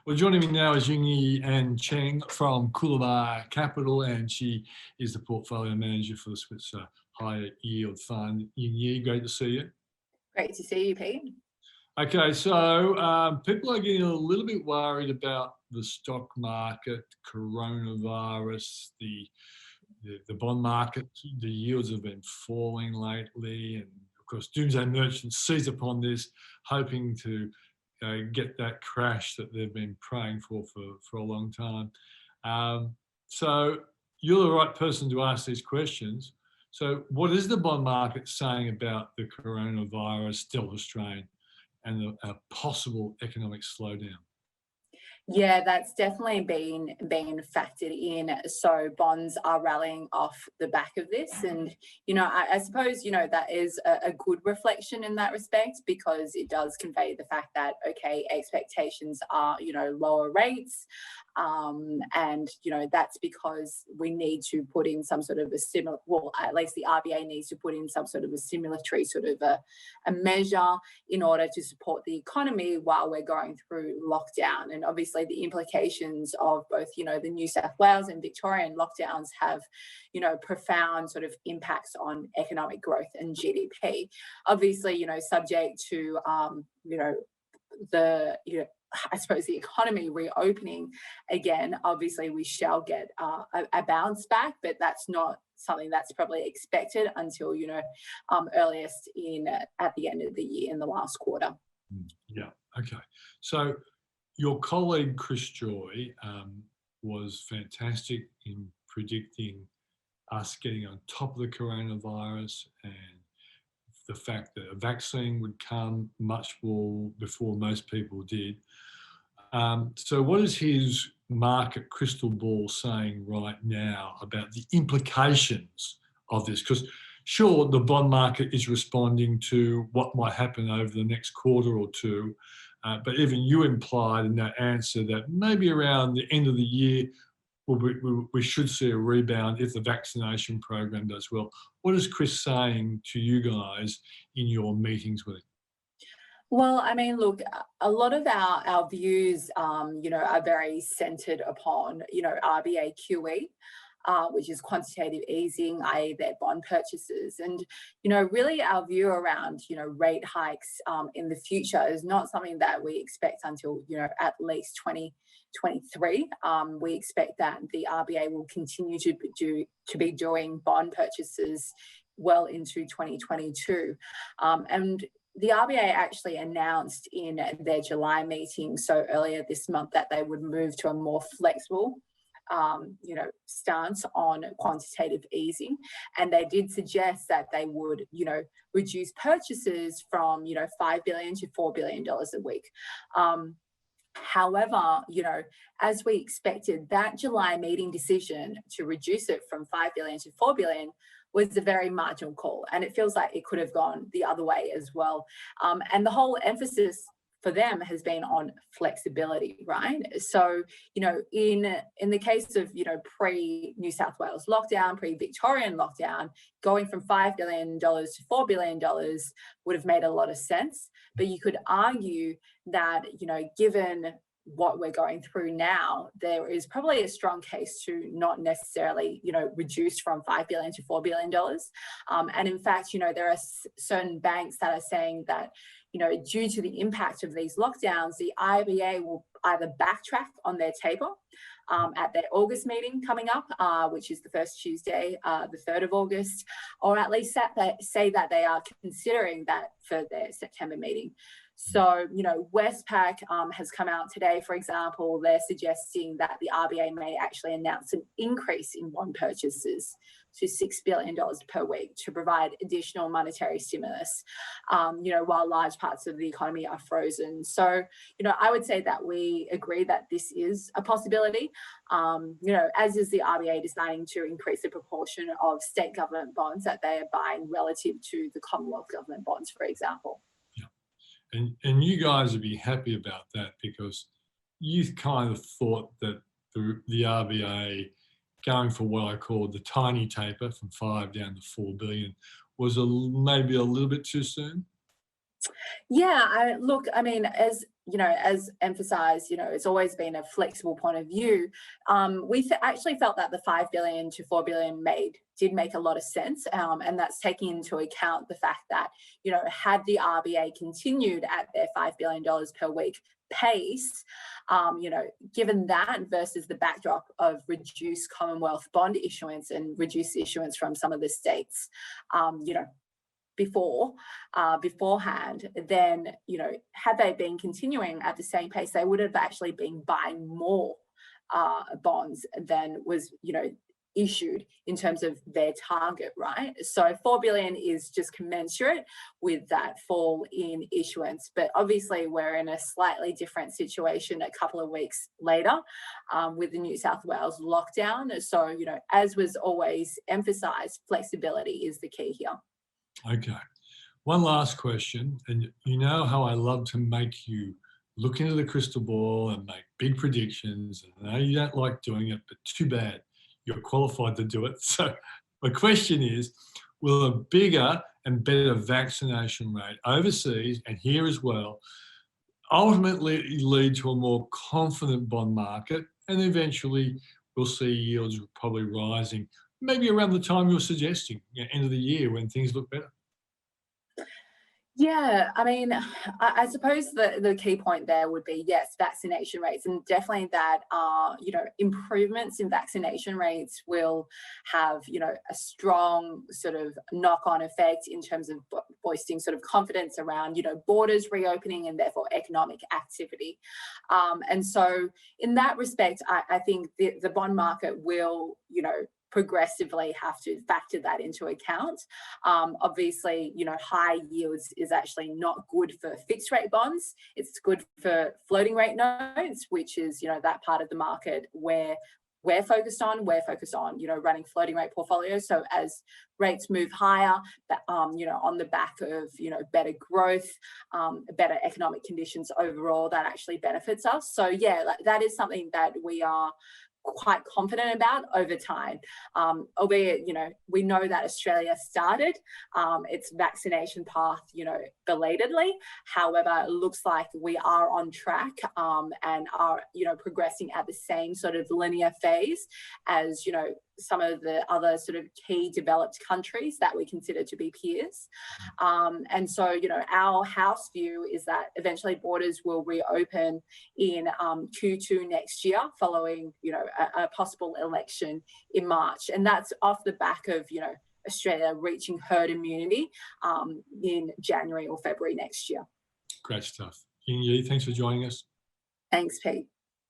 Well, joining me now is Ying Yi Ann Cheng from Coolabah Capital, and she is the portfolio manager for the Switzer Higher Yield Fund. Ying Yi, great to see you. Great to see you, Pete. Okay, so people are getting a little bit worried about the stock market, coronavirus, the bond market. The yields have been falling lately, and of course, doomsday merchants seize upon this, hoping to get that crash that they've been praying for a long time. So you're the right person to ask these questions. So what is the bond market saying about the coronavirus Delta strain and a possible economic slowdown? Yeah, that's definitely been factored in. So bonds are rallying off the back of this. And, I suppose, that is a good reflection in that respect, because it does convey the fact that, okay, expectations are, lower rates. And, that's because we need to put in some sort of a similar, well, at least the RBA needs to put in some sort of a stimulatory sort of a measure in order to support the economy while we're going through lockdown. And obviously the implications of both, the New South Wales and Victorian lockdowns have, profound sort of impacts on economic growth and GDP. Obviously, subject to, I suppose the economy reopening again. Obviously, we shall get a bounce back, but that's not something that's probably expected until earliest at the end of the year in the last quarter. Yeah. Okay. So your colleague Chris Joy was fantastic in predicting us getting on top of the coronavirus and the fact that a vaccine would come much more before most people did. So what is his market crystal ball saying right now about the implications of this? Because sure, the bond market is responding to what might happen over the next quarter or two, but even you implied in that answer that maybe around the end of the year, we should see a rebound if the vaccination program does well. What is Chris saying to you guys in your meetings with him? Well, I mean, look, a lot of our views, are very centred upon, RBA QE, which is quantitative easing, i.e. their bond purchases. And, really our view around, rate hikes in the future is not something that we expect until, at least 2023. We expect that the RBA will continue to be doing bond purchases well into 2022. And the RBA actually announced in their July meeting, so earlier this month, that they would move to a more flexible stance on quantitative easing. And they did suggest that they would, reduce purchases from, $5 billion to $4 billion a week. However, as we expected, that July meeting decision to reduce it from $5 billion to $4 billion was a very marginal call. And it feels like it could have gone the other way as well. And the whole emphasis for them has been on flexibility, right? So, in the case of, pre-New South Wales lockdown, pre-Victorian lockdown, going from $5 billion to $4 billion would have made a lot of sense. But you could argue that, given what we're going through now, there is probably a strong case to not necessarily, reduce from $5 billion to $4 billion. And in fact, there are certain banks that are saying that, due to the impact of these lockdowns, the RBA will either backtrack on their table at their August meeting coming up, which is the first Tuesday, the 3rd of August, or at least say that they are considering that for their September meeting. So, Westpac has come out today, for example. They're suggesting that the RBA may actually announce an increase in bond purchases to $6 billion per week to provide additional monetary stimulus, while large parts of the economy are frozen. So, I would say that we agree that this is a possibility, as is the RBA deciding to increase the proportion of state government bonds that they are buying relative to the Commonwealth government bonds, for example. And you guys would be happy about that, because you kind of thought that the RBA going for what I call the tiny taper from 5 down to 4 billion was maybe a little bit too soon. Yeah, look, I mean, as emphasized, it's always been a flexible point of view. We actually felt that the 5 billion to 4 billion did make a lot of sense. And that's taking into account the fact that, had the RBA continued at their $5 billion per week pace, given that versus the backdrop of reduced Commonwealth bond issuance and reduced issuance from some of the states, beforehand, then, had they been continuing at the same pace, they would have actually been buying more bonds than was, issued in terms of their target, right? So 4 billion is just commensurate with that fall in issuance. But obviously we're in a slightly different situation a couple of weeks later with the New South Wales lockdown. So, as was always emphasised, flexibility is the key here. Okay. One last question, and you know how I love to make you look into the crystal ball and make big predictions. And I know you don't like doing it, but too bad. You're qualified to do it. So my question is, will a bigger and better vaccination rate overseas and here as well ultimately lead to a more confident bond market, and eventually we'll see yields probably rising, maybe around the time you're suggesting, end of the year when things look better? Yeah, I mean, I suppose the key point there would be, yes, vaccination rates, and definitely that, improvements in vaccination rates will have, a strong sort of knock-on effect in terms of boosting sort of confidence around, borders reopening and therefore economic activity. And so in that respect, I think the bond market will, progressively have to factor that into account. Obviously, high yields is actually not good for fixed rate bonds. It's good for floating rate notes, which is, that part of the market where we're focused on, running floating rate portfolios. So as rates move higher, on the back of, better growth, better economic conditions overall, that actually benefits us. So yeah, that is something that we are quite confident about over time, albeit, we know that Australia started its vaccination path, belatedly. However, it looks like we are on track and are, progressing at the same sort of linear phase as, some of the other sort of key developed countries that we consider to be peers. And so, our house view is that eventually borders will reopen in Q2 next year following, a possible election in March. And that's off the back of, Australia reaching herd immunity in January or February next year. Great stuff. Ying Yi, thanks for joining us. Thanks, Pete.